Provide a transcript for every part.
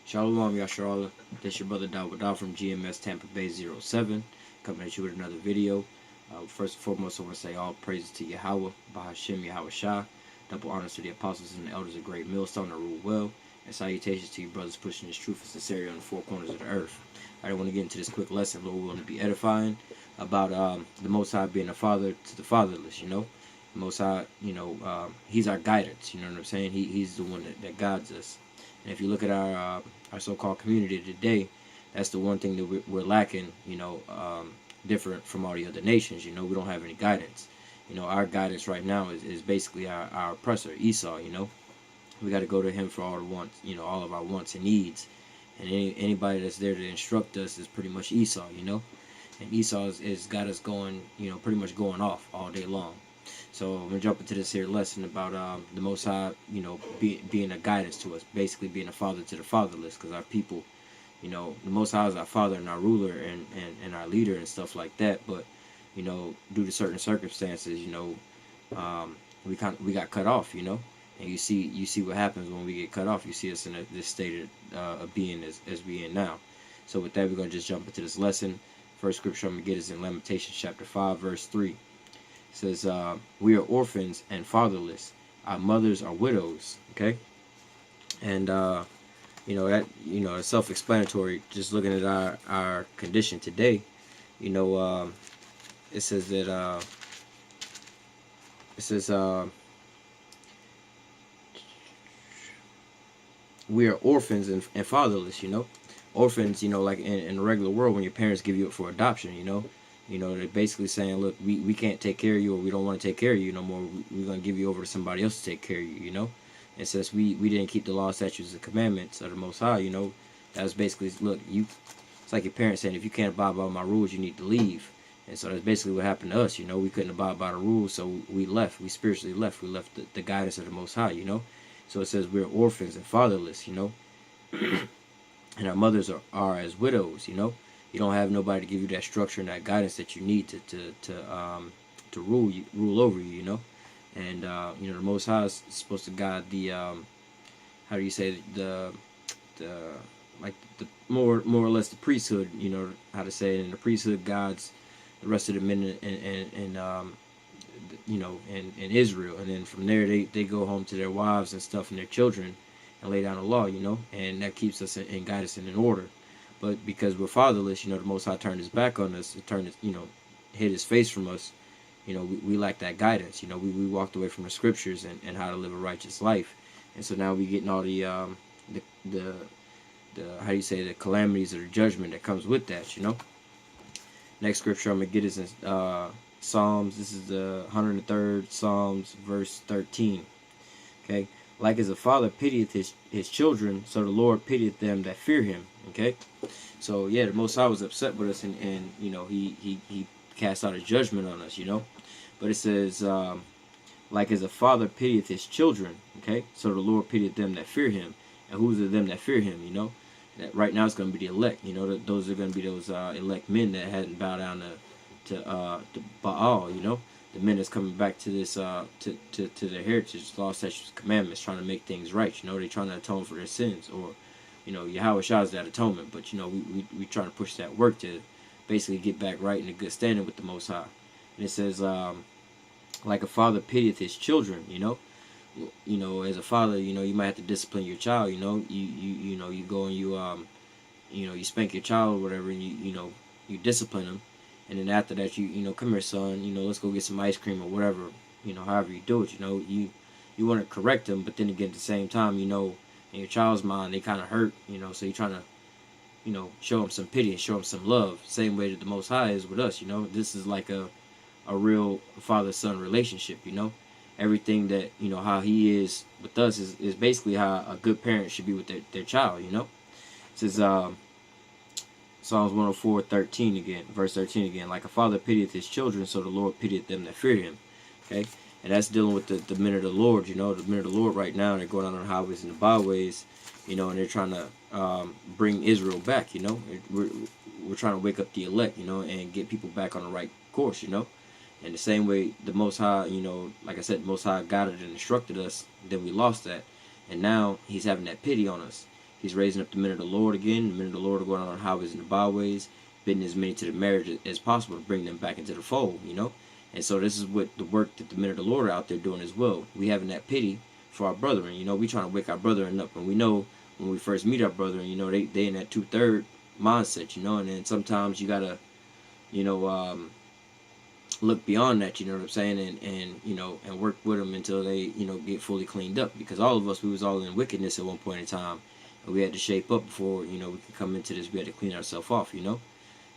Shalom, Yasharallah. This your brother Dawud from GMS Tampa Bay #07, coming at you with another video. First and foremost, I want to say all praises to Yahweh, Bahashim Yahweh Shah. Double honors to the apostles and the elders of Great Millstone that rule well. And salutations to you brothers pushing this truth and sincerity on the four corners of the earth. I want to get into this quick lesson, Lord, we want to be edifying about the Most High being a father to the fatherless, The Most High, He's our guidance, you know what I'm saying? He's the one that guides us. And if you look at our so-called community today, that's the one thing that we're lacking, different from all the other nations. We don't have any guidance. Our guidance right now is basically our oppressor, Esau. We got to go to him for all the wants, all of our wants and needs. And anybody that's there to instruct us is pretty much Esau, And Esau is got us going, pretty much going off all day long. So I'm gonna jump into this here lesson about the Most High, being a guidance to us, basically being a father to the fatherless, because our people, the Most High is our father and our ruler and our leader and stuff like that. But due to certain circumstances, we got cut off, and you see what happens when we get cut off. You see us in this state of being as we in now. So with that, we're gonna just jump into this lesson. First scripture I'm gonna get is in Lamentations chapter 5, verse 3. It says, we are orphans and fatherless. Our mothers are widows. Okay. And, it's self-explanatory. Just looking at our condition today, it says that, we are orphans and fatherless, Orphans, like in the regular world, when your parents give you up for adoption, they're basically saying, look, we can't take care of you, or we don't want to take care of you no more. We're going to give you over to somebody else to take care of you, And since we didn't keep the law, statutes, and commandments of the Most High, that was basically, look, it's like your parents saying, if you can't abide by my rules, you need to leave. And so that's basically what happened to us, We couldn't abide by the rules, so we left. We spiritually left. We left the guidance of the Most High, So it says we're orphans and fatherless, And our mothers are as widows, You don't have nobody to give you that structure and that guidance that you need to rule over you, And the Most High is supposed to guide the how do you say, the like the more or less the priesthood, how to say it, and the priesthood guides the rest of the men in Israel, and then from there they go home to their wives and stuff and their children and lay down the law, and that keeps us and guide us in order. But because we're fatherless, the Most High turned his back on us, hid his face from us. We lack that guidance. We walked away from the scriptures and how to live a righteous life. And so now we getting all the how do you say, the calamities or the judgment that comes with that, Next scripture I'm going to get is in Psalms. This is the 103rd Psalms, verse 13. Okay. Like as a father pitieth his children, so the Lord pitieth them that fear him. Okay. So yeah, the Most High was upset with us, and he cast out a judgment on us, But it says, like as a father pitieth his children, okay, so the Lord pitieth them that fear him. And who's of them that fear him, That right now it's going to be the elect, those are going to be those elect men that hadn't bowed down to Baal, The men that's coming back to this to their heritage, law, statutes, commandments, trying to make things right. They're trying to atone for their sins, or Yahweh Shah is that atonement. But we trying to push that work to basically get back right in a good standing with the Most High. And it says, like a father pitieth his children, as a father, you might have to discipline your child, you go and you spank your child or whatever, and you discipline them. And then after that, come here, son, let's go get some ice cream or whatever, however you do it, you want to correct them, but then again, at the same time, in your child's mind, they kind of hurt, so you're trying to, show them some pity and show them some love, same way that the Most High is with us, This is like a real father-son relationship, Everything that, how he is with us is basically how a good parent should be with their child, It says, Psalms 104:13 again, verse 13 again, like a father pitieth his children, so the Lord pitieth them that fear him. Okay, and that's dealing with the men of the Lord. The men of the Lord right now, they're going out on the highways and the byways, and they're trying to bring Israel back. We're trying to wake up the elect, and get people back on the right course. And the same way the Most High, like I said, the Most High guided and instructed us, then we lost that, and now He's having that pity on us. He's raising up the men of the Lord again. The men of the Lord are going on highways and the byways, bidding as many to the marriage as possible to bring them back into the fold, you know. And so this is what the work that the men of the Lord are out there doing as well. We having that pity for our brethren, you know. We trying to wake our brethren up, and we know when we first meet our brethren, you know, they in that 2/3 mindset, you know. And then sometimes you gotta, you know, look beyond that, you know what I'm saying, and you know, and work with them until they, you know, get fully cleaned up. Because all of us, we was all in wickedness at one point in time, and we had to shape up before, you know, we could come into this. We had to clean ourselves off, you know.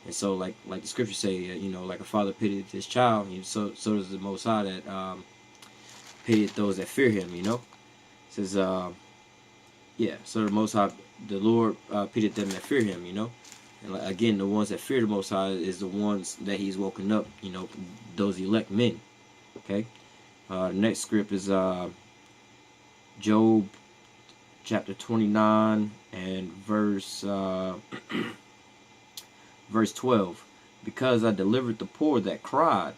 And so, like the scriptures say, you know, like a father pitied his child, you know, so does the Most High that pitied those that fear Him, you know. It says, yeah, so the Most High, the Lord pitied them that fear Him, you know. And again, the ones that fear the Most High is the ones that He's woken up, you know, those elect men. Okay. The next script is Job chapter 29 and verse 12. Because I delivered the poor that cried.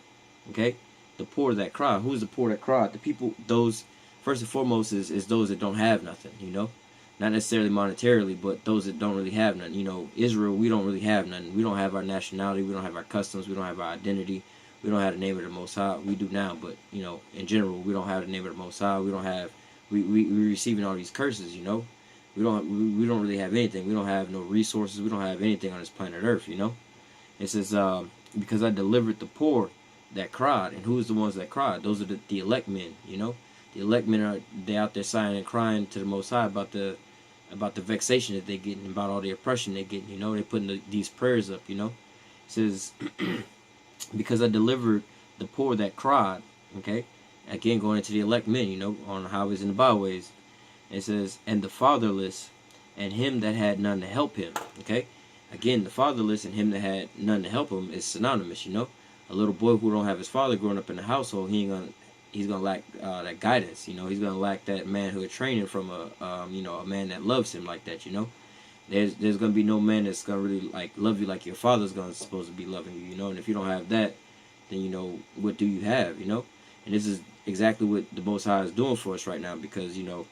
Okay, the poor that cried. Who's the poor that cried? The people. Those first and foremost is those that don't have nothing. You know. Not necessarily monetarily, but those that don't really have nothing. You know, Israel, we don't really have nothing. We don't have our nationality. We don't have our customs. We don't have our identity. We don't have the name of the Most High. We do now, but, you know, in general, we don't have the name of the Most High. We don't have, we're receiving all these curses, you know. We don't really have anything. We don't have no resources. We don't have anything on this planet Earth, you know. It says, because I delivered the poor that cried. And who is the ones that cried? Those are the elect men, you know. The elect men they out there sighing and crying to the Most High about the vexation that they're getting, about all the oppression they're getting. You know, they're putting these prayers up. You know, it says, because I delivered the poor that cried. Okay, again going into the elect men. You know, on the highways and the byways. It says, and the fatherless, and him that had none to help him. Okay, again the fatherless and him that had none to help him is synonymous. You know, a little boy who don't have his father growing up in the household, he's gonna lack that guidance. You know, he's gonna lack that manhood training from a you know, a man that loves him like that. You know, there's gonna be no man that's gonna really like love you like your father's gonna supposed to be loving you. You know, and if you don't have that, then you know, what do you have? You know, and this is exactly what the Most High is doing for us right now, because you know,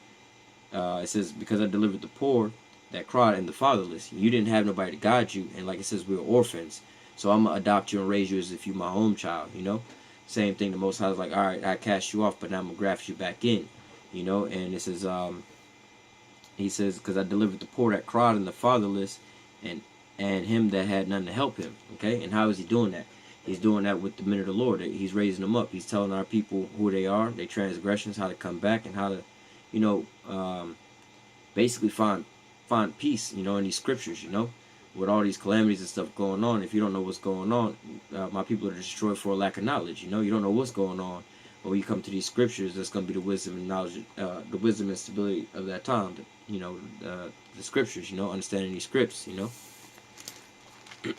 it says, because I delivered the poor that cried and the fatherless. You didn't have nobody to guide you, and like it says, we're orphans. So I'm gonna adopt you and raise you as if you my home child. You know. Same thing, the Most High is like, all right, I cast you off, but now I'm going to graft you back in, you know. And this is, he says, because I delivered the poor that cried and the fatherless, and him that had none to help him, okay. And how is he doing that? He's doing that with the men of the Lord. He's raising them up. He's telling our people who they are, their transgressions, how to come back, and how to, you know, basically find peace, you know, in these scriptures, you know. With all these calamities and stuff going on, if you don't know what's going on, my people are destroyed for a lack of knowledge. You know, you don't know what's going on, but when you come to these scriptures, that's going to be the wisdom and knowledge, the wisdom and stability of that time. You know, the scriptures. You know, understanding these scripts. You know.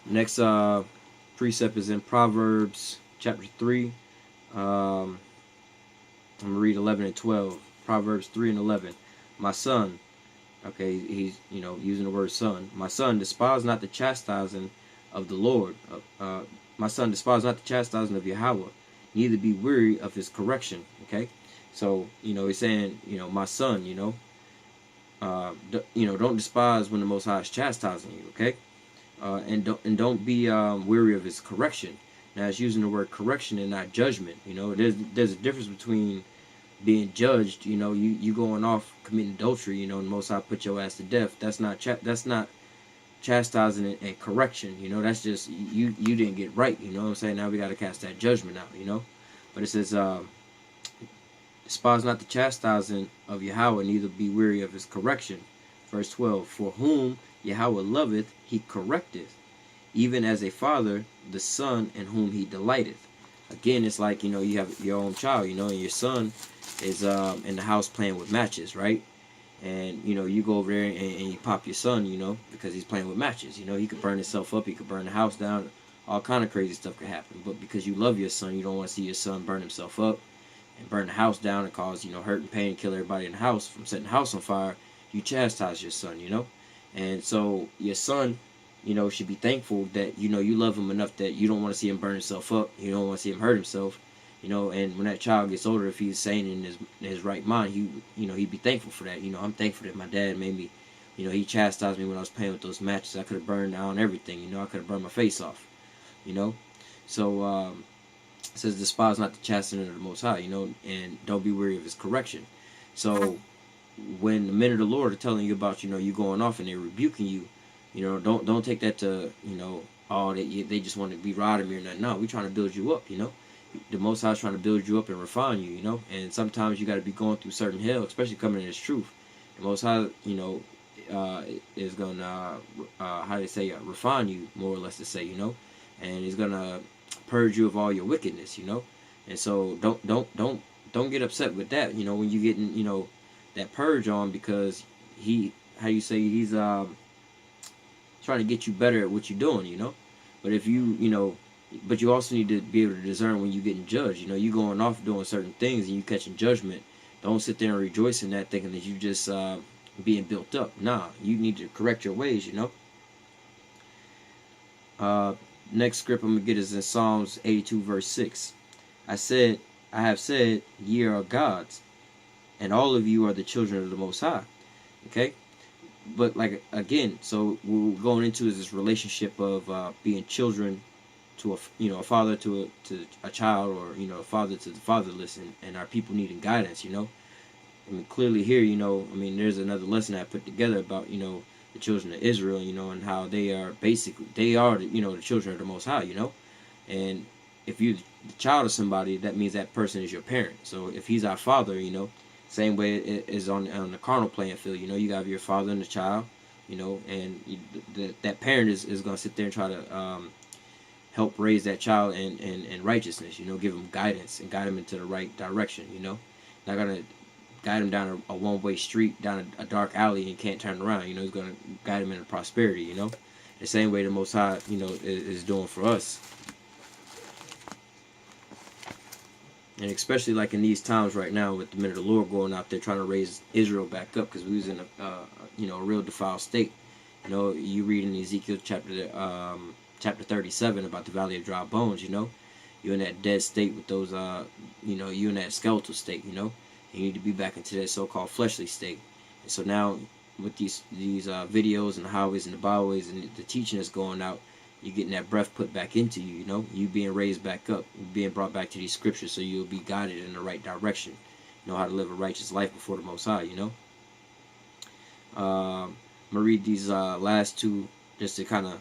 Next precept is in Proverbs chapter 3. I'm gonna read 11 and 12. Proverbs 3 and 11. My son, okay, he's, you know, using the word son. My son, despise not the chastising of the Lord. My son, despise not the chastising of Yahweh, neither be weary of his correction. Okay, so you know, he's saying, you know, my son, you know, don't despise when the Most High is chastising you. Okay, and don't be weary of his correction. Now, it's using the word correction and not judgment. You know, there's a difference between being judged, you know, you going off committing adultery, you know, and the Most High put your ass to death. That's not chastising and correction, you know. That's just you didn't get right, you know what I'm saying. Now we got to cast that judgment out, you know. But it says, despise not the chastising of Yahweh, neither be weary of his correction. Verse 12, for whom Yahweh loveth, he correcteth, even as a father the son in whom he delighteth. Again, it's like, you know, you have your own child, you know, and your son is in the house playing with matches, right? And you know, you go over there and you pop your son, you know, because he's playing with matches. You know, he could burn himself up, he could burn the house down, all kind of crazy stuff could happen. But because you love your son, you don't want to see your son burn himself up and burn the house down and cause, you know, hurt and pain, kill everybody in the house from setting the house on fire. You chastise your son, you know. And so your son, you know, should be thankful that, you know, you love him enough that you don't want to see him burn himself up, you don't want to see him hurt himself. You know, and when that child gets older, if he's sane in his right mind, he'd be thankful for that. You know, I'm thankful that my dad made me, he chastised me when I was playing with those matches. I could have burned down everything. You know, I could have burned my face off. You know, so it says, despise not the chastening of the Most High. You know, and don't be weary of His correction. So when the men of the Lord are telling you about, you going off and they're rebuking you, don't take that to, oh, they just want to be riding me or nothing. No, we're trying to build you up. You know, the Most High is trying to build you up and refine you. You know, and sometimes you got to be going through certain hell, especially coming in His truth. The Most High, is gonna how do they say, refine you, more or less to say, and He's gonna purge you of all your wickedness. And so don't get upset with that. When you getting that purge on, because he's trying to get you better at what you're doing. But if but you also need to be able to discern when you're getting judged. You going off doing certain things and you catching judgment. Don't sit there and rejoice in that, thinking that you just being built up. Nah, you need to correct your ways. Next script I'm gonna get is in Psalms 82 verse 6. I have said, ye are gods, and all of you are the children of the Most High. Okay, but like again, so what we're going into is this relationship of being children to a father to a child, or a father to the fatherless, and our people needing guidance. I mean, clearly here, there's another lesson I put together about the children of Israel, and how they are the children of the Most High. And if you're the child of somebody, that means that person is your parent. So if He's our father, same way it is on the carnal playing field. You got your father and the child, and that parent is going to sit there and try to help raise that child in righteousness. Give him guidance and guide him into the right direction. Not going to guide him down a one-way street, down a dark alley, and can't turn around. He's going to guide him into prosperity. The same way the Most High, is doing for us. And especially like in these times right now, with the men of the Lord going out there trying to raise Israel back up, because we was in a real defiled state. You read in Ezekiel chapter 37 about the valley of dry bones. You're in that dead state with those you in that skeletal state. You need to be back into that so-called fleshly state. And so now with these videos and the highways and the byways and the teaching that's going out, you're getting that breath put back into you. You being raised back up, being brought back to these scriptures, so you'll be guided in the right direction. Know how to live a righteous life before the Most High. I'm gonna read these last two just to kind of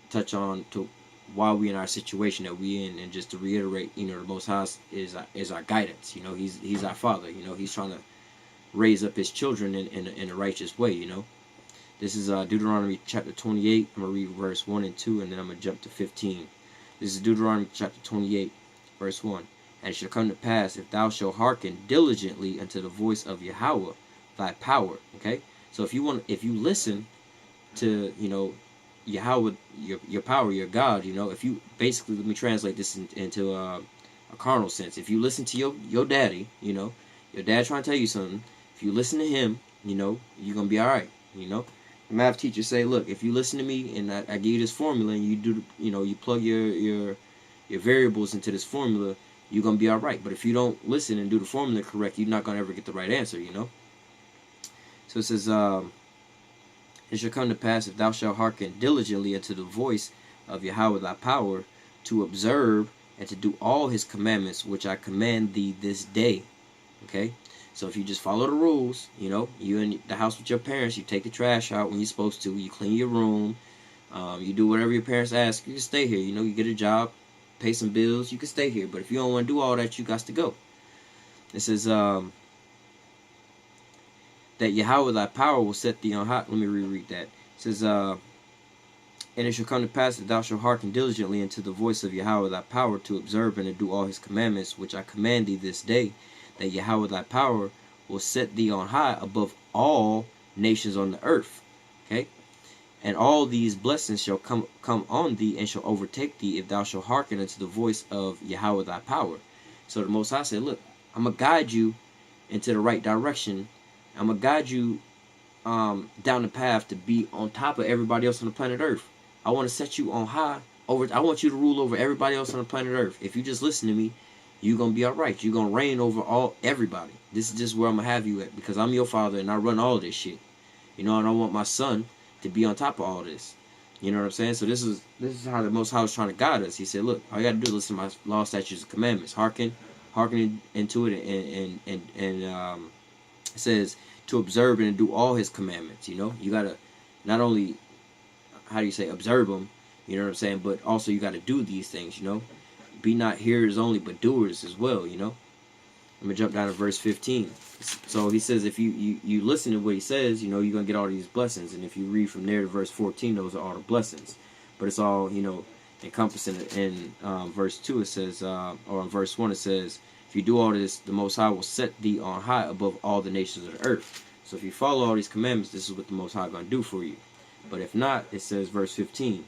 touch on to why we in our situation that we in, and just to reiterate, the Most High is our guidance. He's our Father. He's trying to raise up His children in a righteous way. This is Deuteronomy chapter 28. I'm going to read verse 1 and 2, and then I'm going to jump to 15. This is Deuteronomy chapter 28, verse 1. And it shall come to pass, if thou shalt hearken diligently unto the voice of Yahweh, thy power. Okay? So if you listen to, Yahweh, your power, your God, if you, basically, let me translate this into a carnal sense. If you listen to your daddy, your dad trying to tell you something, if you listen to him, you're going to be all right. The math teacher say, look, if you listen to me and I give you this formula, and you do, you plug your variables into this formula, you're going to be all right. But if you don't listen and do the formula correct, you're not going to ever get the right answer. So it says, it shall come to pass, if thou shalt hearken diligently unto the voice of Yahweh thy power, to observe and to do all His commandments, which I command thee this day. Okay? So if you just follow the rules, you in the house with your parents, you take the trash out when you're supposed to, you clean your room, you do whatever your parents ask, you can stay here. You get a job, pay some bills, you can stay here. But if you don't want to do all that, you got to go. It says, that Yahweh thy power will set thee on high. Let me reread that. It says, and it shall come to pass that thou shalt hearken diligently unto the voice of Yahweh thy power, to observe and to do all His commandments, which I command thee this day, that Yahweh thy power will set thee on high above all nations on the earth. Okay? And all these blessings shall come on thee, and shall overtake thee, if thou shalt hearken unto the voice of Yahweh thy power. So the Most High said, look, I'm going to guide you into the right direction. I'm going to guide you down the path to be on top of everybody else on the planet Earth. I want to set you on high. I want you to rule over everybody else on the planet Earth. If you just listen to me you're gonna be all right. You're gonna reign over everybody. This is just where I'm gonna have you at, because I'm your father and I run all of this shit. You know, I don't want my son to be on top of all this. You know what I'm saying? So this is how the Most High was trying to guide us. He said, look, all you got to do is listen to my law, statutes, and commandments. Hearken into it, and it says to observe and do all his commandments. You know, you got to not only, how do you say, observe them, you know what I'm saying, but also you got to do these things, you know. Be not hearers only, but doers as well, you know. I'm going to jump down to verse 15. So he says if you listen to what he says, you know, you're going to get all these blessings. And if you read from there to verse 14, those are all the blessings. But it's all, you know, encompassing in verse 2 it says, or in verse 1 it says, if you do all this, the Most High will set thee on high above all the nations of the earth. So if you follow all these commandments, this is what the Most High is going to do for you. But if not, it says verse 15,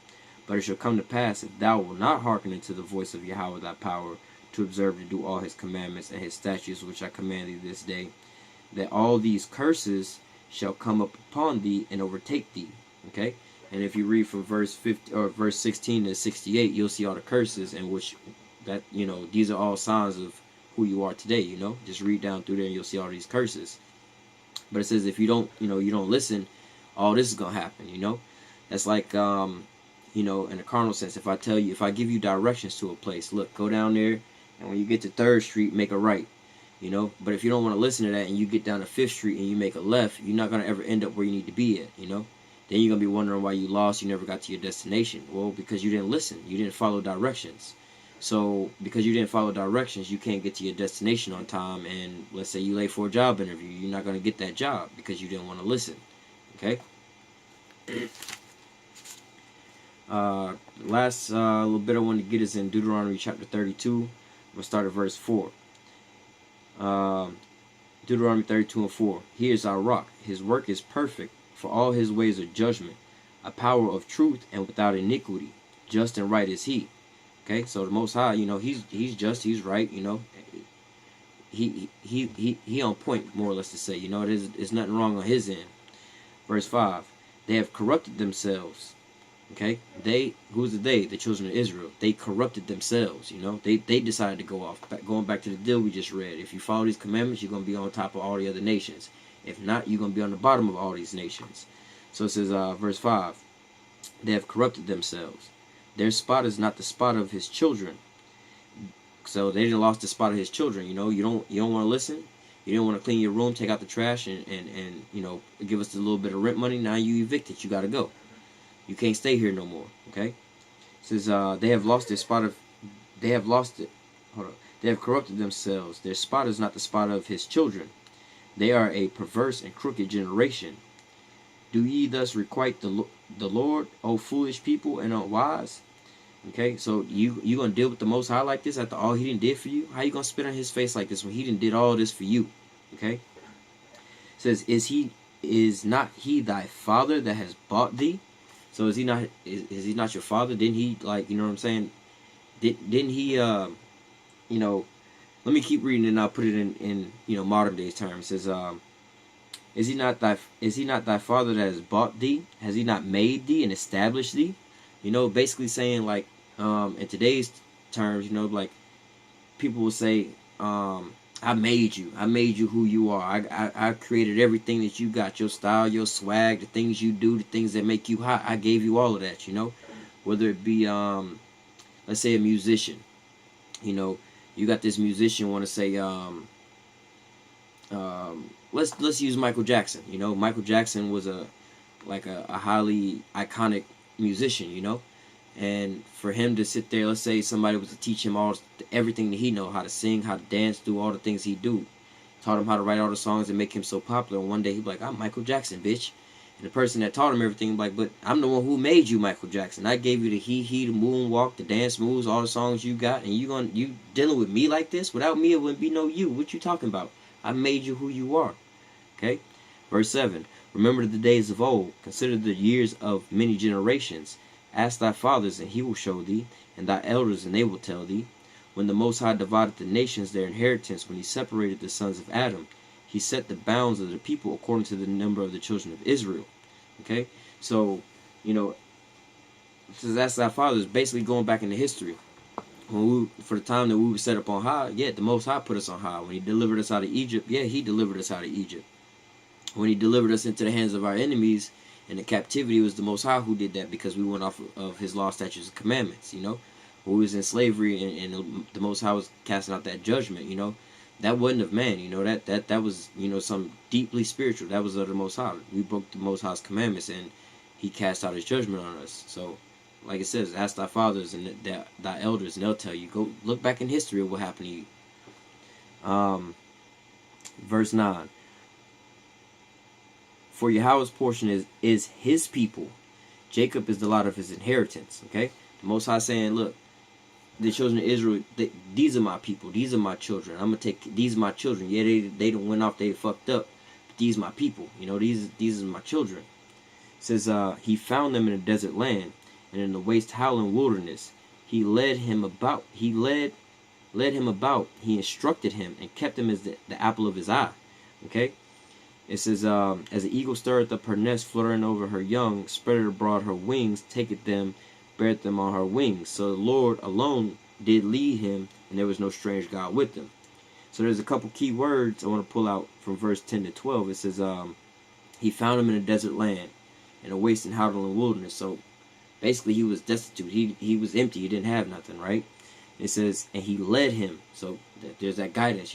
but it shall come to pass, if thou wilt not hearken unto the voice of Yahweh thy power, to observe to do all his commandments and his statutes which I command thee this day, that all these curses shall come up upon thee and overtake thee. Okay, and if you read from verse 50 or verse 16 to 68, you'll see all the curses, in which that, you know, these are all signs of who you are today. You know, just read down through there and you'll see all these curses. But it says if you don't, you know, you don't listen, all this is gonna happen. You know, that's like you know, in a carnal sense, if I give you directions to a place, look, go down there, and when you get to 3rd Street, make a right, you know. But if you don't want to listen to that and you get down to 5th Street and you make a left, you're not going to ever end up where you need to be at, you know. Then you're going to be wondering why you lost, you never got to your destination. Well, because you didn't listen. You didn't follow directions. So because you didn't follow directions, you can't get to your destination on time. And let's say you late for a job interview, you're not going to get that job because you didn't want to listen, okay. Last little bit I want to get is in Deuteronomy chapter 32. I'm going to start at verse 4. Deuteronomy 32 and 4. He is our rock. His work is perfect, for all his ways are judgment. A power of truth and without iniquity. Just and right is he. Okay, so the Most High, you know, he's just, he's right, you know. He on point, more or less to say. You know, there's nothing wrong on his end. Verse 5. They have corrupted themselves. Okay, who's the they? The children of Israel. They corrupted themselves, you know. They decided to go off. Going back to the deal we just read. If you follow these commandments, you're going to be on top of all the other nations. If not, you're going to be on the bottom of all these nations. So it says, verse 5, they have corrupted themselves. Their spot is not the spot of his children. So they didn't lost the spot of his children, you know. You don't want to listen. You don't want to clean your room, take out the trash, and you know, give us a little bit of rent money. Now you evicted. You got to go. You can't stay here no more, okay? It says they have lost their spot of, they have lost it. Hold on. They have corrupted themselves. Their spot is not the spot of his children. They are a perverse and crooked generation. Do ye thus requite the Lord, O foolish people and unwise? Okay, so you gonna deal with the Most High like this after all he done did for you? How you gonna spit on his face like this when he done did all this for you? Okay. It says, is not he thy father that has bought thee? So is he not your father? Didn't he, like, you know what I'm saying? Didn't he you know, let me keep reading and I'll put it in you know, modern days terms. It says is he not thy father that has bought thee? Has he not made thee and established thee? You know, basically saying, like, in today's terms, you know, like, people will say, I made you who you are. I created everything that you got, your style, your swag, the things you do, the things that make you hot. I gave you all of that, you know. Whether it be let's say a musician, you know, you got this musician want to say let's use Michael Jackson. You know, Michael Jackson was a highly iconic musician, you know. And for him to sit there, let's say somebody was to teach him everything that he know, how to sing, how to dance, do all the things he do, taught him how to write all the songs that make him so popular. And one day he'd be like, I'm Michael Jackson, bitch. And the person that taught him everything like, but I'm the one who made you Michael Jackson. I gave you the the moonwalk, the dance moves, all the songs you got, and you dealing with me like this? Without me, it wouldn't be no you. What you talking about? I made you who you are. Okay? Verse 7. Remember the days of old. Consider the years of many generations. Ask thy fathers, and he will show thee, and thy elders, and they will tell thee. When the Most High divided the nations their inheritance, when he separated the sons of Adam, he set the bounds of the people according to the number of the children of Israel. Okay? So, you know, says ask thy fathers, basically going back into history. For the time that we were set up on high, yeah, the Most High put us on high. When He delivered us out of Egypt, yeah, He delivered us out of Egypt. When He delivered us into the hands of our enemies and the captivity, it was the Most High who did that, because we went off of His law, statutes, and commandments. When we was in slavery, and the Most High was casting out that judgment. That wasn't of man. That was something deeply spiritual. That was of the Most High. We broke the Most High's commandments, and He cast out His judgment on us. So, like it says, ask thy fathers and thy elders, and they'll tell you. Go look back in history of what happened to you. Verse 9. For Yahweh's portion is His people. Jacob is the lot of His inheritance. Okay? The Most High saying, look, the children of Israel, these are my people. These are my children. I'm going to take, these are my children. Yeah, they don't went off, they fucked up. But these are my people. These are my children. It says, He found them in a desert land, and in the waste howling wilderness. He led him about. He led him about. He instructed him and kept him as the apple of His eye. Okay? It says, as an eagle stirreth up her nest, fluttering over her young, spreadeth abroad her wings, taketh them, beareth them on her wings. So the Lord alone did lead him, and there was no strange God with him. So there's a couple key words I want to pull out from verse 10 to 12. It says, He found him in a desert land, in a waste and howling wilderness. So basically he was destitute. He was empty. He didn't have nothing, right? It says, and He led him. So there's that guidance.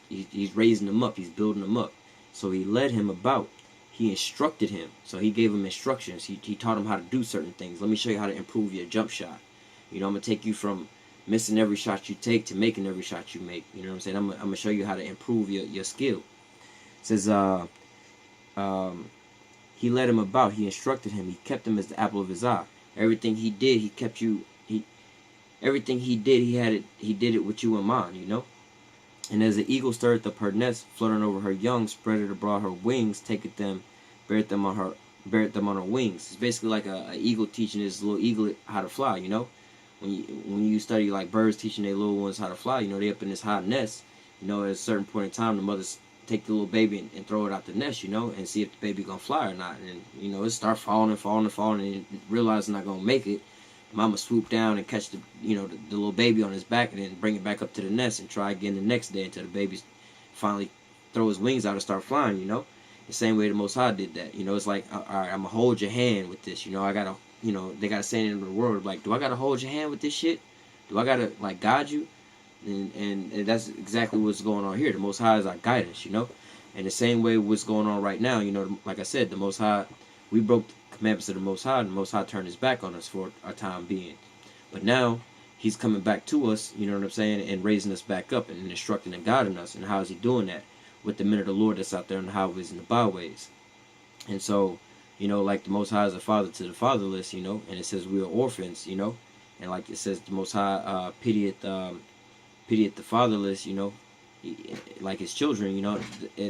He's raising him up. He's building him up. So He led him about. He instructed him. So He gave him instructions. He taught him how to do certain things. Let me show you how to improve your jump shot. I'm going to take you from missing every shot you take to making every shot you make. You know what I'm saying? I'm going to show you how to improve your skill. It says, He led him about. He instructed him. He kept him as the apple of His eye. Everything He did, He kept you. Everything He did, He did it with you in mind, And as the eagle stirreth up her nest, fluttering over her young, spreadeth abroad her wings, taketh them, beareth them on her wings. It's basically like a eagle teaching his little eaglet how to fly. When you study like birds teaching their little ones how to fly, they up in this high nest. At a certain point in time, the mothers take the little baby and throw it out the nest, and see if the baby gonna fly or not. And it start falling and falling and falling, and realize it's not gonna make it. Mama swoop down and catch the little baby on his back, and then bring it back up to the nest and try again the next day until the baby finally throw his wings out and start flying. The same way the Most High did that. It's like, all right, I'm gonna hold your hand with this. I gotta, they gotta say it in the word, like, do I gotta hold your hand with this shit? Do I gotta like guide you? And that's exactly what's going on here. The Most High is our guidance. And the same way what's going on right now. Like I said, the Most High, we broke commandments of the Most High, and the Most High turned His back on us for our time being. But now He's coming back to us, you know what I'm saying, and raising us back up and instructing and guiding us. And how is He doing that? With the men of the Lord that's out there on the highways and the byways. And so, like the Most High is a father to the fatherless, and it says we are orphans, and like it says the Most High pitieth the fatherless, like His children,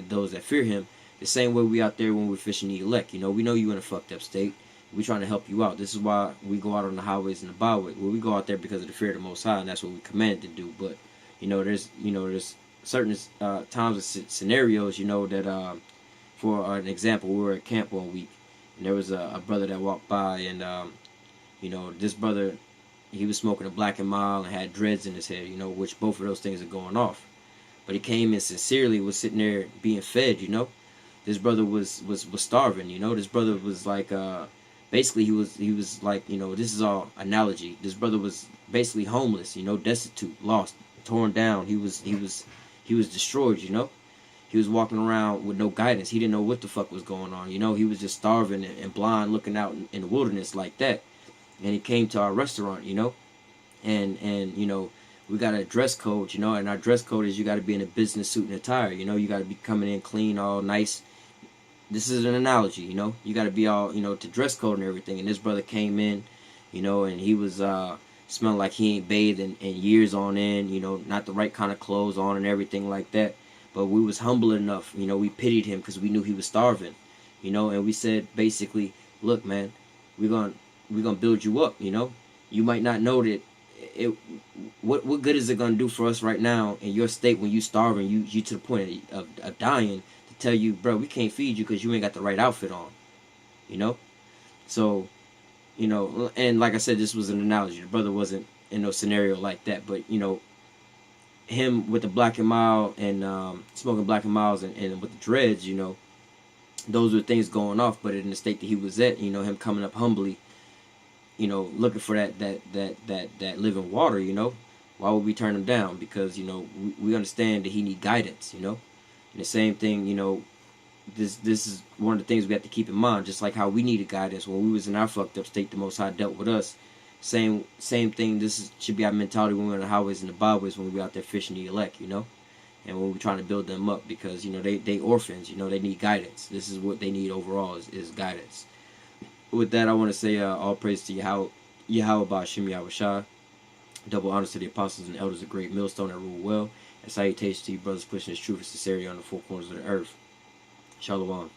those that fear Him. The same way we out there when we're fishing the elect. We know you in a fucked up state. We're trying to help you out. This is why we go out on the highways and the byways. Well, we go out there because of the fear of the Most High, and that's what we commanded to do. But there's certain times and scenarios, that for an example, we were at camp one week, and there was a brother that walked by, and this brother, he was smoking a Black and Mild and had dreads in his head, which both of those things are going off. But he came in sincerely, was sitting there being fed. This brother was starving. This brother was like basically he was like, this is all analogy. This brother was basically homeless, destitute, lost, torn down. He was destroyed. He was walking around with no guidance. He didn't know what the fuck was going on. He was just starving and blind, looking out in the wilderness like that. And he came to our restaurant, and we got a dress code, and our dress code is you got to be in a business suit and attire. You got to be coming in clean, all nice. This is an analogy, you got to be all, to dress code and everything. And this brother came in, and he was smelling like he ain't bathed in years on end, not the right kind of clothes on and everything like that. But we was humble enough, we pitied him because we knew he was starving, and we said basically, look, man, we're gonna build you up. You might not know that what good is it gonna do for us right now in your state when you starving, you to the point of dying, to tell you, bro, we can't feed you because you ain't got the right outfit on. So and like I said, this was an analogy. The brother wasn't in no scenario like that. But you know, him with the Black and Mild and smoking Black and Miles and with the dreads, you know, those were things going off. But in the state that he was at, you know, him coming up humbly, you know, looking for that living water, you know, why would we turn him down? Because you know we understand that he need guidance, you know, and the same thing, you know, this is one of the things we have to keep in mind. Just like how we needed guidance when we was in our fucked up state, the Most High dealt with us. Same thing. Should be our mentality when we're on the highways and the byways, when we out there fishing the elect, you know, and when we're trying to build them up, because you know they orphans, you know, they need guidance. This is what they need overall is guidance. With that, I want to say all praise to Yahweh Ba'Shem Yahweh Shai. Double honors to the apostles and elders of Great Millstone that rule well, and salutations to you brothers pushing this truth and sincerity on the four corners of the earth. Shalom.